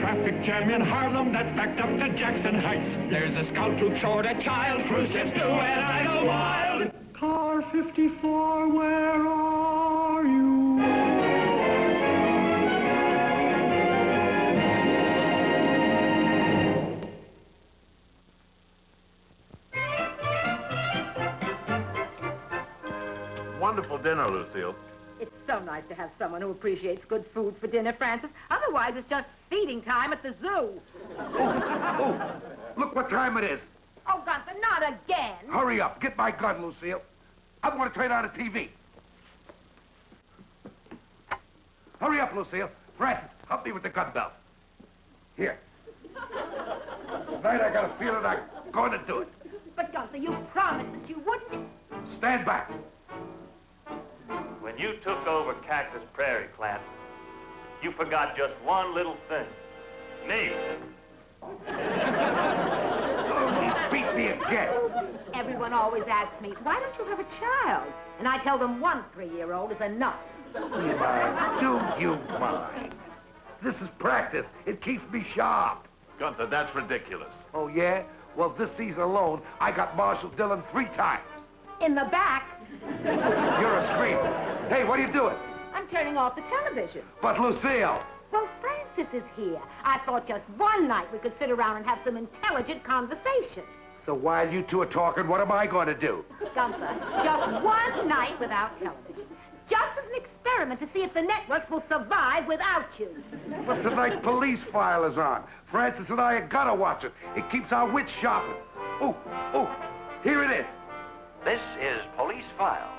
traffic jam in Harlem that's backed up to Jackson Heights. There's a scout troop short a child, cruise ships do, and I go wild. Car 54, where are you? Wonderful dinner, Lucille. It's so nice to have someone who appreciates good food for dinner, Francis. Otherwise, it's just feeding time at the zoo. Oh, look what time it is. Oh, Gunther, not again. Hurry up. Get my gun, Lucille. I'm going to turn on the TV. Hurry up, Lucille. Francis, help me with the gun belt. Here. Tonight I got a feeling I'm going to do it. But, Gunther, you promised that you wouldn't. Stand back. When you took over Cactus Prairie, Clamp, you forgot just one little thing. Me. Oh, he beat me again. Everyone always asks me, why don't you have a child? And I tell them 1 3-year-old is enough. Do you mind? Do you mind? This is practice. It keeps me sharp. Gunther, that's ridiculous. Oh, yeah? Well, this season alone, I got Marshal Dillon 3 times. In the back. You're a screamer. Hey, what are you doing? I'm turning off the television. But, Lucille. Well, Francis is here. I thought just one night we could sit around and have some intelligent conversation. So while you two are talking, what am I going to do? Gunther, just one night without television. Just as an experiment to see if the networks will survive without you. But tonight, Police File is on. Francis and I have got to watch it. It keeps our wits sharpened. Oh, here it is. This is Police File.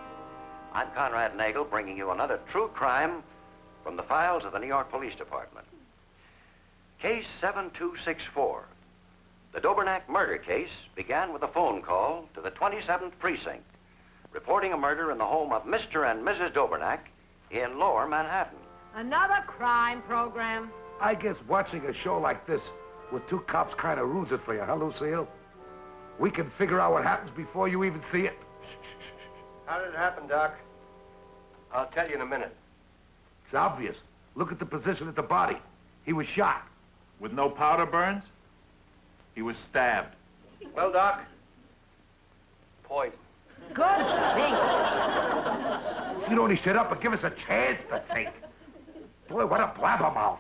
I'm Conrad Nagel, bringing you another true crime from the files of the New York Police Department. Case 7264. The Dobernack murder case began with a phone call to the 27th Precinct, reporting a murder in the home of Mr. and Mrs. Dobernack in Lower Manhattan. Another crime program. I guess watching a show like this with 2 cops kind of ruins it for you, huh, Lucille? We can figure out what happens before you even see it. How did it happen, Doc? I'll tell you in a minute. It's obvious. Look at the position of the body. He was shot. With no powder burns? He was stabbed. Well, Doc, poison. Good thing. If you'd only shut up and give us a chance to think. Boy, what a blabbermouth.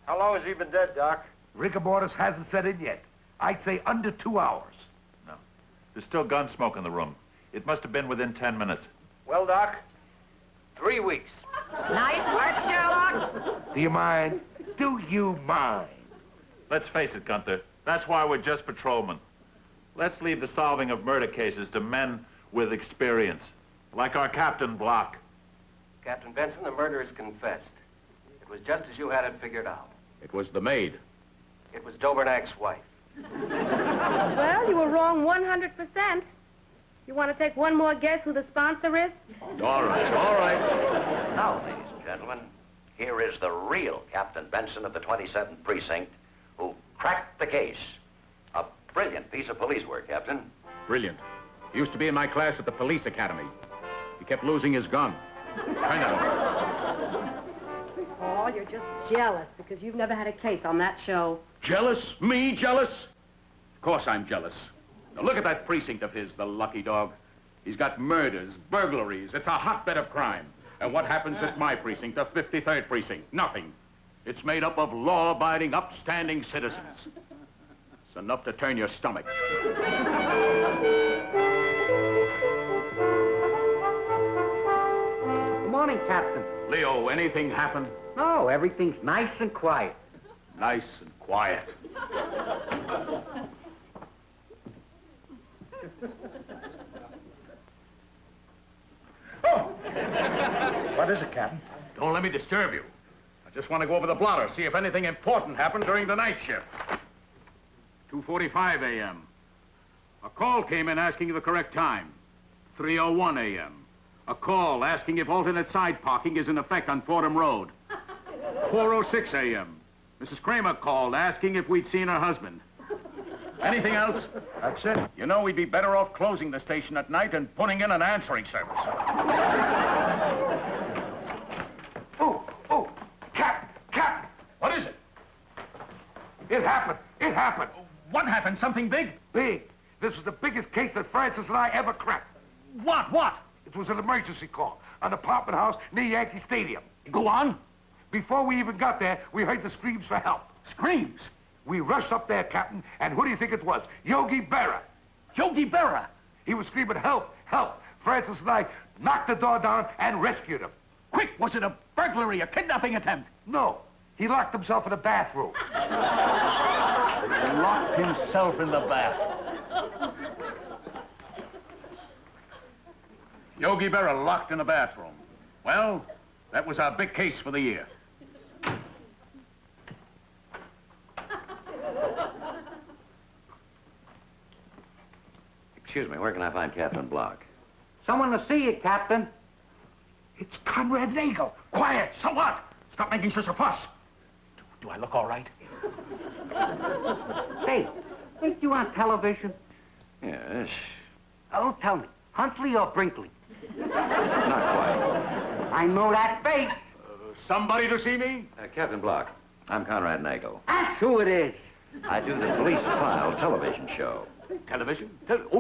How long has he been dead, Doc? Rigor mortis hasn't set in yet. I'd say under 2 hours. No. There's still gun smoke in the room. It must have been within 10 minutes. Well, Doc, 3 weeks. Nice work, Sherlock. Do you mind? Do you mind? Let's face it, Gunther. That's why we're just patrolmen. Let's leave the solving of murder cases to men with experience, like our Captain Block. Captain Benson, the murder is confessed. It was just as you had it figured out. It was the maid. It was Dobernack's wife. Well, you were wrong 100%. You want to take one more guess who the sponsor is? All right. Now, ladies and gentlemen, here is the real Captain Benson of the 27th Precinct who cracked the case. A brilliant piece of police work, Captain. Brilliant. He used to be in my class at the police academy. He kept losing his gun. Kind of. Oh, you're just jealous because you've never had a case on that show. Jealous? Me jealous? Of course I'm jealous. Now look at that precinct of his, the lucky dog. He's got murders, burglaries. It's a hotbed of crime. And what happens at my precinct, the 53rd Precinct? Nothing. It's made up of law-abiding, upstanding citizens. It's enough to turn your stomach. Good morning, Captain. Leo, anything happen? No, everything's nice and quiet. Nice and quiet. Oh! What is it, Captain? Don't let me disturb you. I just want to go over the blotter, see if anything important happened during the night shift. 2:45 a.m. A call came in asking the correct time. 3:01 a.m. A call asking if alternate side parking is in effect on Fordham Road. 4:06 a.m. Mrs. Kramer called asking if we'd seen her husband. Anything else? That's it. You know, we'd be better off closing the station at night and putting in an answering service. Oh, Cap! What is it? Captain, something big? Big. This was the biggest case that Francis and I ever cracked. What? It was an emergency call, an apartment house near Yankee Stadium. Go on. Before we even got there, we heard the screams for help. Screams. We rushed up there, Captain, and who do you think it was? Yogi Berra. Yogi Berra. He was screaming, help, help. Francis and I knocked the door down and rescued him. Quick, was it a burglary, a kidnapping attempt? No, he locked himself in a bathroom. Locked himself in the bath. Yogi Berra locked in a bathroom. Well, that was our big case for the year. Excuse me, where can I find Captain Block? Someone to see you, Captain. It's Conrad Nagel. Quiet! So what? Stop making such a fuss. Do I look all right? Say, ain't you on television? Yes. Oh, tell me, Huntley or Brinkley? Not quite. I know that face. Somebody to see me? Captain Block, I'm Conrad Nagel. That's who it is. I do the Police File television show. Television?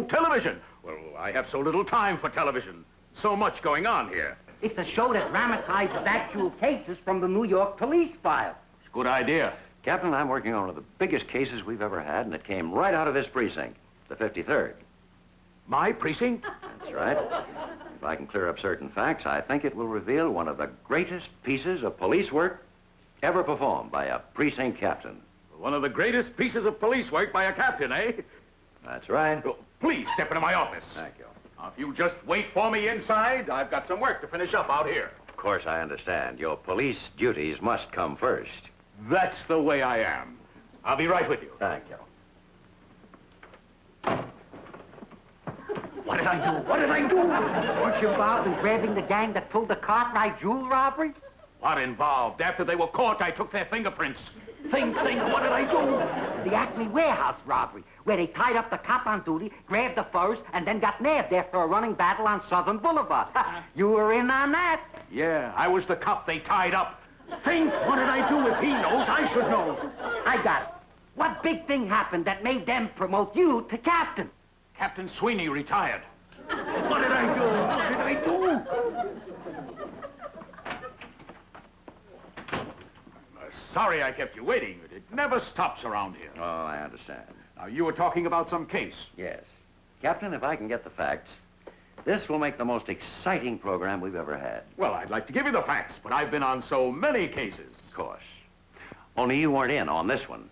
Television. Well, I have so little time for television. So much going on here. It's a show that dramatizes actual cases from the New York police file. It's a good idea. Captain, I'm working on one of the biggest cases we've ever had, and it came right out of this precinct, the 53rd. My precinct? That's right. If I can clear up certain facts, I think it will reveal one of the greatest pieces of police work ever performed by a precinct captain. One of the greatest pieces of police work by a captain, eh? That's right. Oh, please step into my office. Thank you. Now, if you just wait for me inside, I've got some work to finish up out here. Of course, I understand. Your police duties must come first. That's the way I am. I'll be right with you. Thank you. What did I do? What did I do? Weren't you involved in grabbing the gang that pulled the Cartwright jewel robbery? What involved? After they were caught, I took their fingerprints. Think, what did I do? The Acme warehouse robbery, where they tied up the cop on duty, grabbed the furs, and then got nabbed after a running battle on Southern Boulevard. You were in on that. Yeah, I was the cop they tied up. Think, what did I do? If he knows, I should know. I got it. What big thing happened that made them promote you to captain? Captain Sweeney retired. What did I do? What did I do? Sorry I kept you waiting. It never stops around here. Oh, I understand. Now, you were talking about some case. Yes. Captain, if I can get the facts, this will make the most exciting program we've ever had. Well, I'd like to give you the facts, but I've been on so many cases. Of course. Only you weren't in on this one.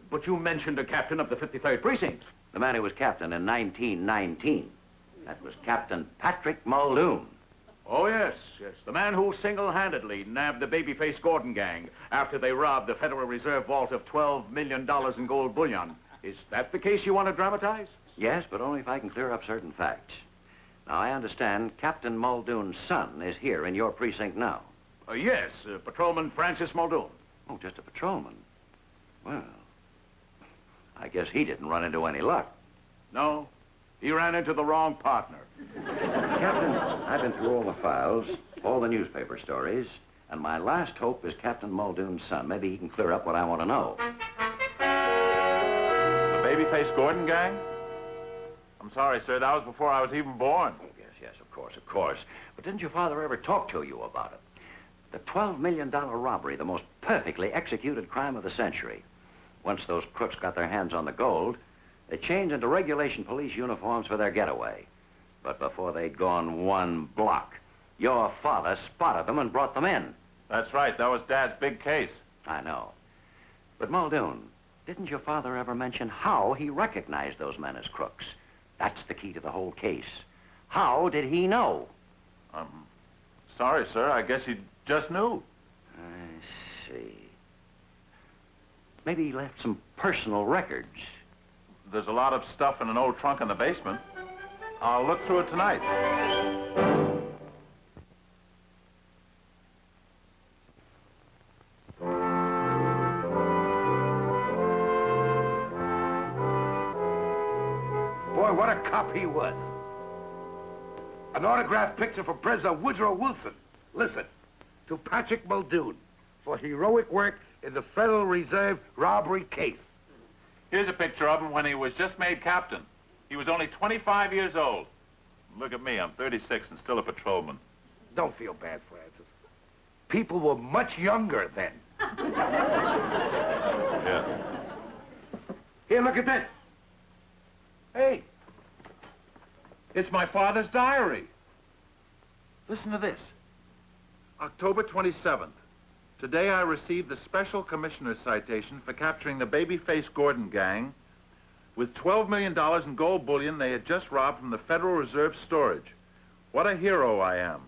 But you mentioned a captain of the 53rd Precinct. The man who was captain in 1919. That was Captain Patrick Muldoon. Oh, yes. The man who single-handedly nabbed the Babyface Gordon gang after they robbed the Federal Reserve vault of $12 million in gold bullion. Is that the case you want to dramatize? Yes, but only if I can clear up certain facts. Now, I understand Captain Muldoon's son is here in your precinct now. Yes, Patrolman Francis Muldoon. Oh, just a patrolman. Well, I guess he didn't run into any luck. No, he ran into the wrong partner. Captain, I've been through all the files, all the newspaper stories, and my last hope is Captain Muldoon's son. Maybe he can clear up what I want to know. The Babyface Gordon gang? I'm sorry, sir. That was before I was even born. Oh, yes, of course. But didn't your father ever talk to you about it? The $12 million robbery, the most perfectly executed crime of the century. Once those crooks got their hands on the gold, they changed into regulation police uniforms for their getaway. But before they'd gone one block, your father spotted them and brought them in. That's right. That was Dad's big case. I know. But Muldoon, didn't your father ever mention how he recognized those men as crooks? That's the key to the whole case. How did he know? Sorry, sir. I guess he just knew. I see. Maybe he left some personal records. There's a lot of stuff in an old trunk in the basement. I'll look through it tonight. Boy, what a cop he was. An autographed picture from President Woodrow Wilson. Listen, to Patrick Muldoon, for heroic work in the Federal Reserve robbery case. Here's a picture of him when he was just made captain. He was only 25 years old. Look at me, I'm 36 and still a patrolman. Don't feel bad, Francis. People were much younger then. Yeah. Here, look at this. Hey, it's my father's diary. Listen to this. October 27th. Today I received the Special Commissioner's citation for capturing the Babyface Gordon gang with $12 million in gold bullion they had just robbed from the Federal Reserve storage. What a hero I am.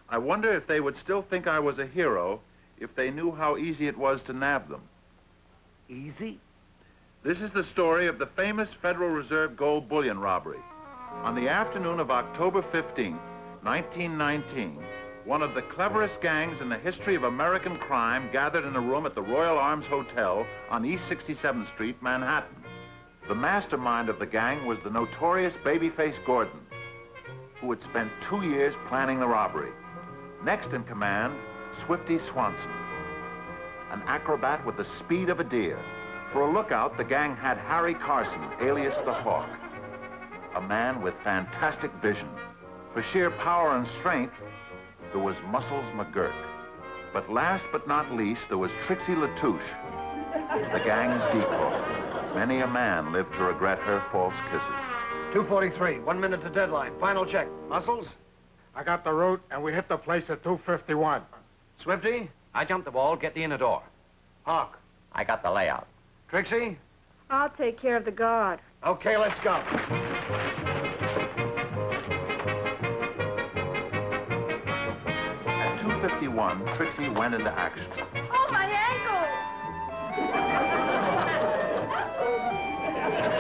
I wonder if they would still think I was a hero if they knew how easy it was to nab them. Easy? This is the story of the famous Federal Reserve gold bullion robbery. On the afternoon of October 15th, 1919, one of the cleverest gangs in the history of American crime gathered in a room at the Royal Arms Hotel on East 67th Street, Manhattan. The mastermind of the gang was the notorious Babyface Gordon, who had spent 2 years planning the robbery. Next in command, Swifty Swanson, an acrobat with the speed of a deer. For a lookout, the gang had Harry Carson, alias the Hawk, a man with fantastic vision. For sheer power and strength, there was Muscles McGurk. But last but not least, there was Trixie Latouche, the gang's decoy. Many a man lived to regret her false kisses. 2:43, 1 minute to deadline. Final check. Muscles? I got the route, and we hit the place at 2:51. Swifty? I jumped the ball, get the inner door. Hawk? I got the layout. Trixie? I'll take care of the guard. Okay, let's go. At 2:51, Trixie went into action. Oh, my ankle!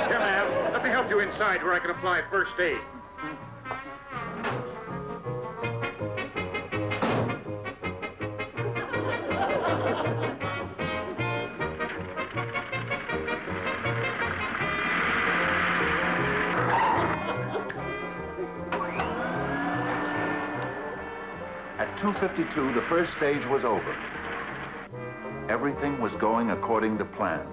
Here, ma'am. Let me help you inside where I can apply first aid. At 2:52, the first stage was over. Everything was going according to plan.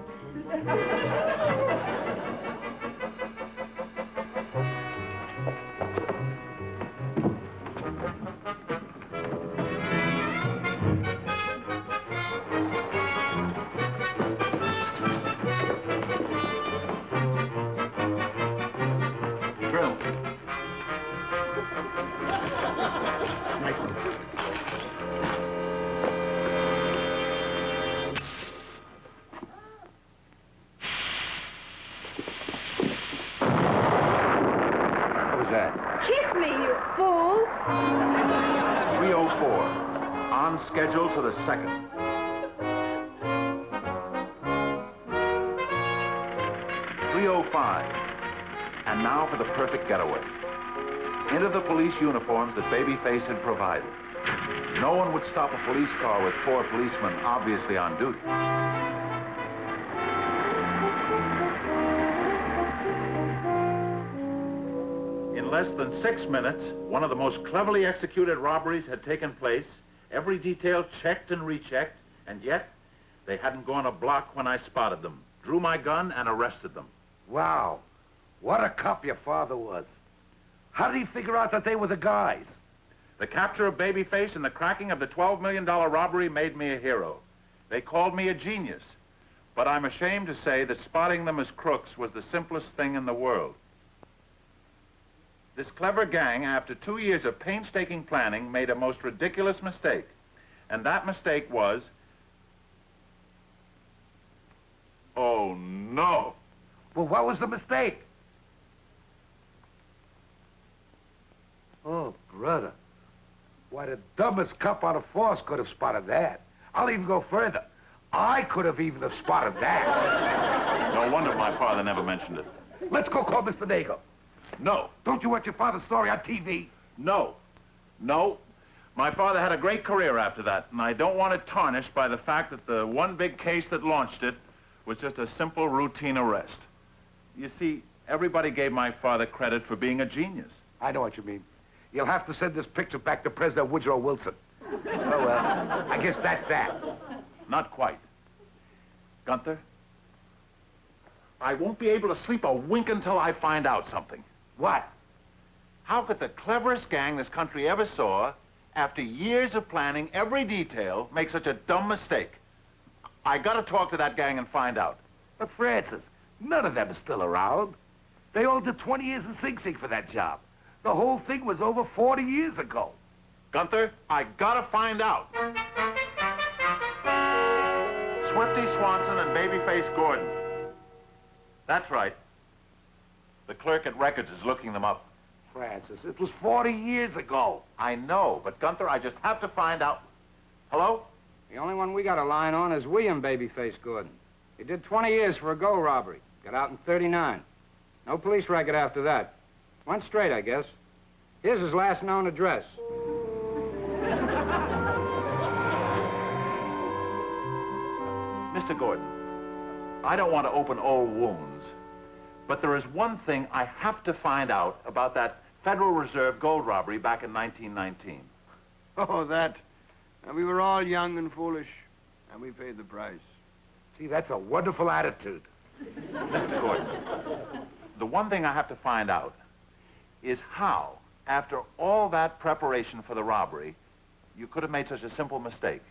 Drill. Kiss me, you fool! 3:04, on schedule to the second. 3:05, and now for the perfect getaway. Into the police uniforms that Babyface had provided. No one would stop a police car with 4 policemen obviously on duty. In less than 6 minutes, one of the most cleverly executed robberies had taken place, every detail checked and rechecked, and yet they hadn't gone a block when I spotted them, drew my gun, and arrested them. Wow. What a cop your father was. How did he figure out that they were the guys? The capture of Babyface and the cracking of the $12 million robbery made me a hero. They called me a genius, but I'm ashamed to say that spotting them as crooks was the simplest thing in the world. This clever gang, after 2 years of painstaking planning, made a most ridiculous mistake. And that mistake was... Oh, no! Well, what was the mistake? Oh, brother. Why, the dumbest cop on the force could have spotted that. I'll even go further. I could have even have spotted that. No wonder my father never mentioned it. Let's go call Mr. Nagel. No. Don't you want your father's story on TV? No. No. My father had a great career after that, and I don't want it tarnished by the fact that the one big case that launched it was just a simple routine arrest. You see, everybody gave my father credit for being a genius. I know what you mean. You'll have to send this picture back to President Woodrow Wilson. Oh, well, I guess that's that. Not quite. Gunther, I won't be able to sleep a wink until I find out something. What? How could the cleverest gang this country ever saw, after years of planning every detail, make such a dumb mistake? I gotta talk to that gang and find out. But Francis, none of them is still around. They all did 20 years in Sing Sing for that job. The whole thing was over 40 years ago. Gunther, I gotta find out. Swifty Swanson and Babyface Gordon. That's right. The clerk at records is looking them up. Francis, it was 40 years ago. I know, but Gunther, I just have to find out. Hello? The only one we got a line on is William Babyface Gordon. He did 20 years for a gold robbery. Got out in 39. No police record after that. Went straight, I guess. Here's his last known address. Mr. Gordon, I don't want to open old wounds, but there is one thing I have to find out about that Federal Reserve gold robbery back in 1919. Oh, that. And we were all young and foolish, and we paid the price. See, that's a wonderful attitude. Mr. Gordon, the one thing I have to find out is how, after all that preparation for the robbery, you could have made such a simple mistake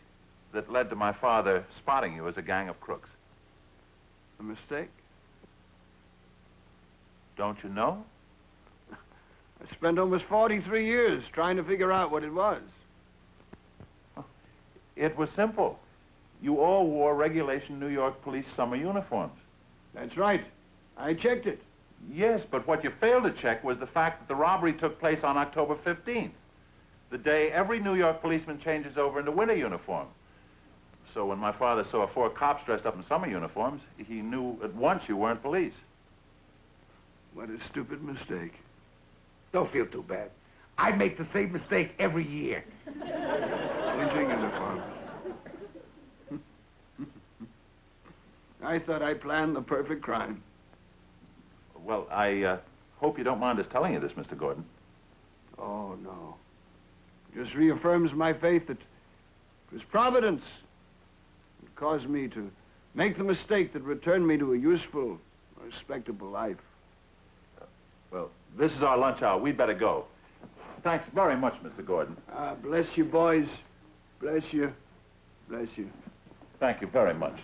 that led to my father spotting you as a gang of crooks. A mistake? Don't you know? I spent almost 43 years trying to figure out what it was. It was simple. You all wore regulation New York police summer uniforms. That's right. I checked it. Yes, but what you failed to check was the fact that the robbery took place on October 15th, the day every New York policeman changes over into winter uniform. So when my father saw 4 cops dressed up in summer uniforms, he knew at once you weren't police. What a stupid mistake. Don't feel too bad. I make the same mistake every year. Winter uniforms. I thought I planned the perfect crime. Well, I hope you don't mind us telling you this, Mr. Gordon. Oh, no. Just reaffirms my faith that it was Providence that caused me to make the mistake that returned me to a useful, respectable life. Well, this is our lunch hour. We'd better go. Thanks very much, Mr. Gordon. Bless you, boys. Bless you. Bless you. Thank you very much.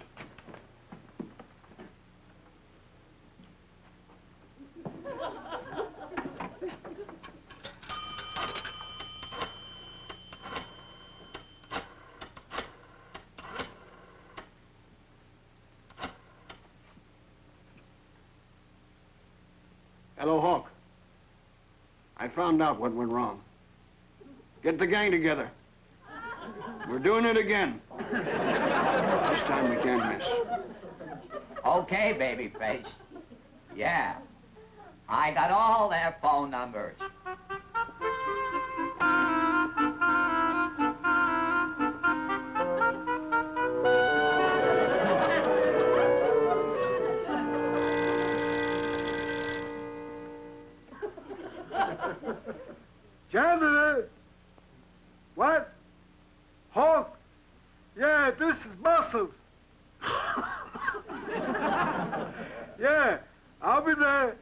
Hello, Hawk. I found out what went wrong. Get the gang together. We're doing it again. This time we can't miss. Okay, Babyface. Yeah. I got all their phone numbers. Janitor! What? Hawk? Yeah, this is Muscle. Yeah, I'll be there.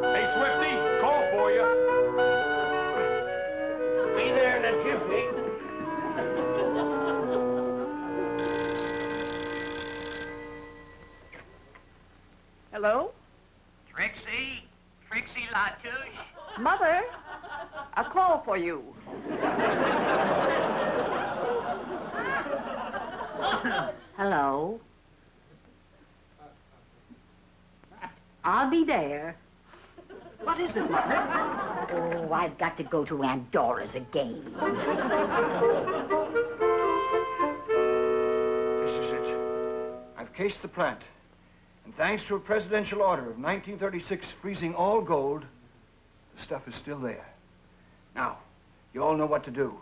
Hey, Swifty, call for you. Be there in a jiffy. Hello? Trixie LaTouche. Mother, a call for you. Hello? I'll be there. What is it, Mother? Oh, I've got to go to Aunt Dora's again. This is it. I've cased the plant. And thanks to a presidential order of 1936 freezing all gold, the stuff is still there. Now, you all know what to do.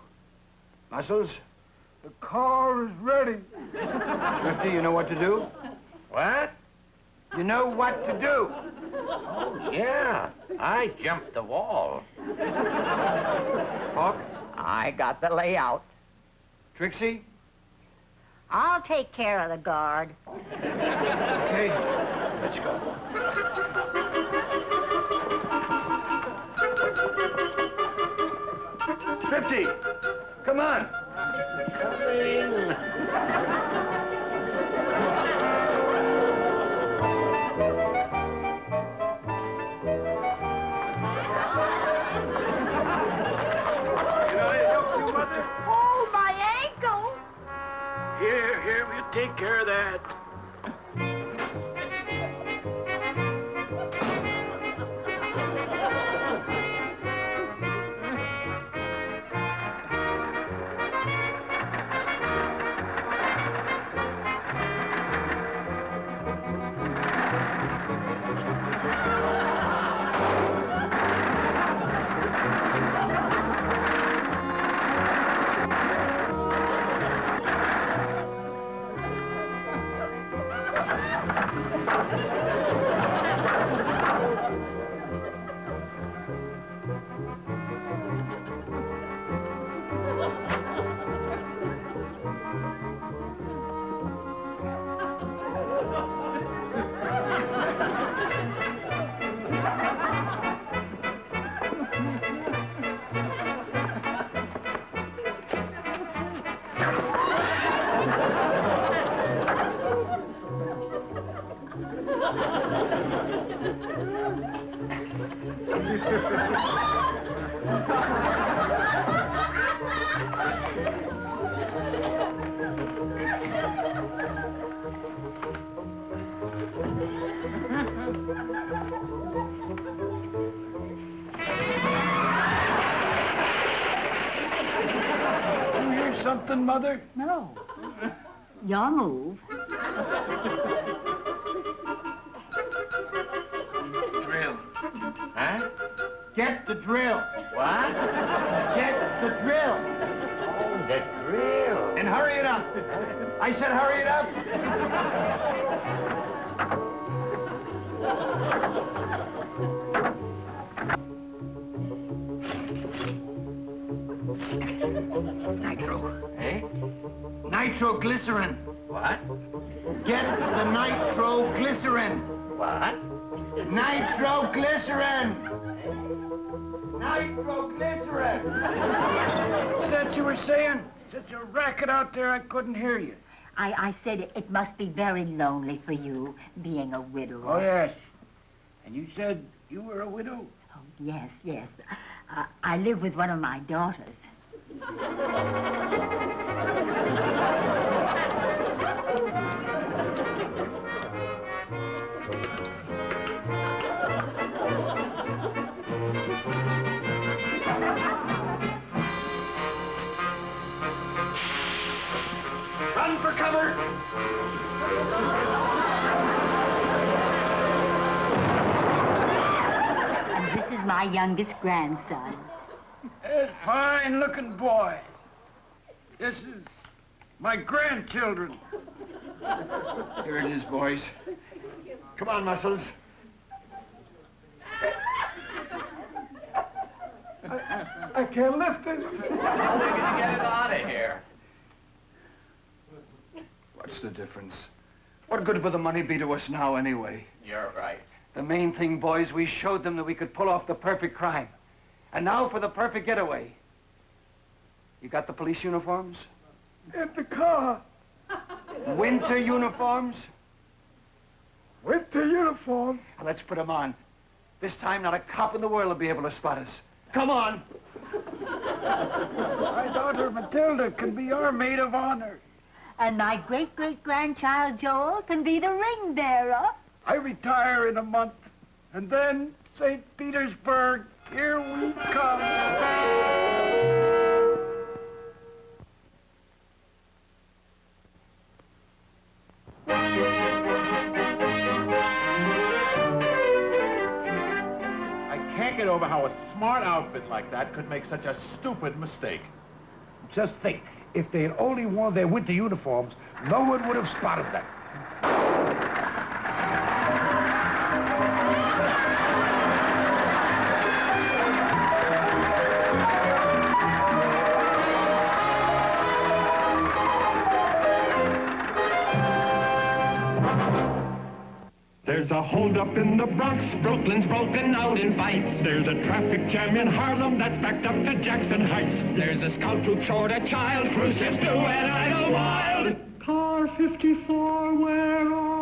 Muscles? The car is ready. Swifty, you know what to do? What? You know what to do. Oh, yeah. I jumped the wall. Hawk? I got the layout. Trixie? I'll take care of the guard. Okay, let's go. Swifty, come on. Coming. Oh, my ankle! Here, we'll take care of that. Something, Mother? No. Your move. Drill. Huh? Get the drill. What? Get the drill. Oh, the drill. And hurry it up. I said hurry it up. Nitro. Eh? Nitroglycerin. What? Get the nitroglycerin. What? Nitroglycerin. Nitroglycerin. What's that you were saying? Such a racket out there I couldn't hear you. I said it must be very lonely for you, being a widow. Oh, yes. And you said you were a widow? Oh, yes. I live with one of my daughters. Run for cover. And this is my youngest grandson. A fine-looking boy. This is my grandchildren. Here it is, boys. Come on, Muscles. I can't lift it. How are we going to get it out of here? What's the difference? What good will the money be to us now, anyway? You're right. The main thing, boys, we showed them that we could pull off the perfect crime. And now for the perfect getaway. You got the police uniforms? In the car. Winter uniforms? Winter uniform. Now, let's put them on. This time, not a cop in the world will be able to spot us. Come on. My daughter Matilda can be our maid of honor. And my great-great-grandchild Joel can be the ring bearer. I retire in a month. And then, St. Petersburg, here we come. I can't get over how a smart outfit like that could make such a stupid mistake. Just think, if they had only worn their winter uniforms, no one would have spotted them. There's a holdup in the Bronx. Brooklyn's broken out in fights. There's a traffic jam in Harlem that's backed up to Jackson Heights. There's a scout troop short a child. Cruise ships do and idle wild. Car 54, where are